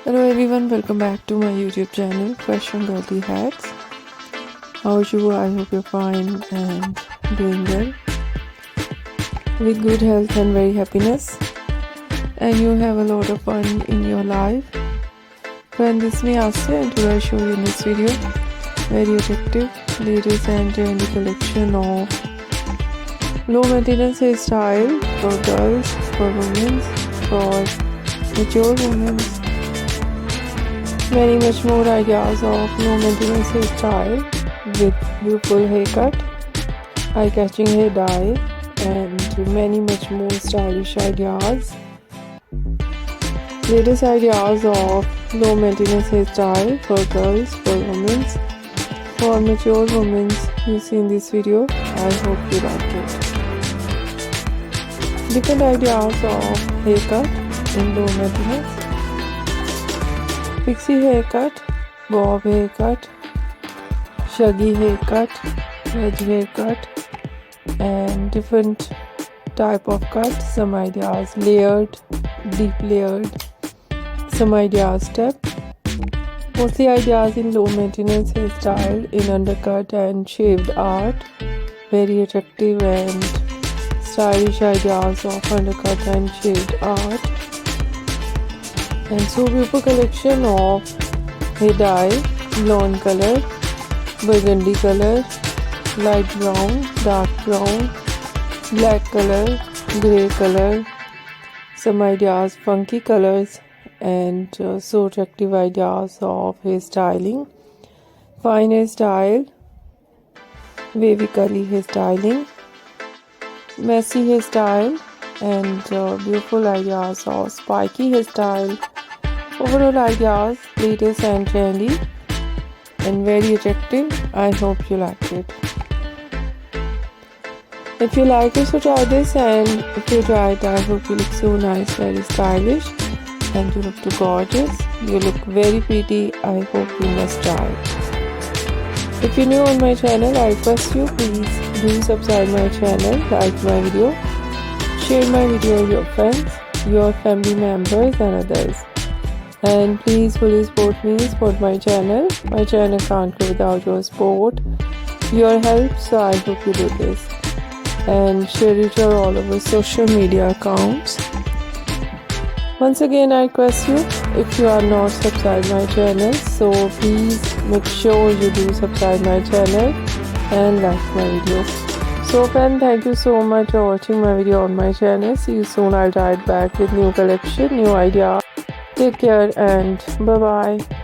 Hello everyone, welcome back to my YouTube channel Fashion Girly Hats. How are you? I hope you're fine and doing well with good health and very happiness, and you have a lot of fun in your life. Friend, this is me Asya, and today I show you in this video very attractive latest and trendy collection of low maintenance hairstyle for girls, for women, for mature women. Many much more ideas of low maintenance hairstyle with beautiful haircut, eye-catching hair dye, and many much more stylish ideas. Latest ideas of low maintenance hairstyle for girls, for women, for mature women you see in this video. I hope you like it. Different ideas of haircut in low maintenance. Pixie haircut, bob haircut, shaggy haircut, wedge haircut, and different type of cut. Some ideas layered, deep layered, some ideas step. Mostly ideas in low maintenance hairstyle in undercut and shaved art. Very attractive and stylish ideas of undercut and shaved art. And so beautiful collection of hair dye, blonde color, burgundy color, light brown, dark brown, black color, grey color, some ideas, funky colors, and so attractive ideas of hairstyling, fine hairstyle, wavy curly hairstyling, messy hairstyle, and beautiful ideas of spiky hairstyle. Overall ideas, latest and trendy and very attractive. I hope you like it. If you like it, so try this, and if you try it, I hope you look so nice, very stylish, and you look too gorgeous. You look very pretty. I hope you must try it. If you're new on my channel, I request you please do subscribe my channel, like my video, share my video with your friends, your family members and others. And please fully support me, support my channel. My channel can't go without your support, your help, so I hope you do this. And share it on all over social media accounts. Once again, I request you, if you are not subscribed my channel, so please make sure you do subscribe my channel and like my video. So friend, thank you so much for watching my video on my channel. See you soon. I'll try it back with new collection, new idea. Take care and bye bye.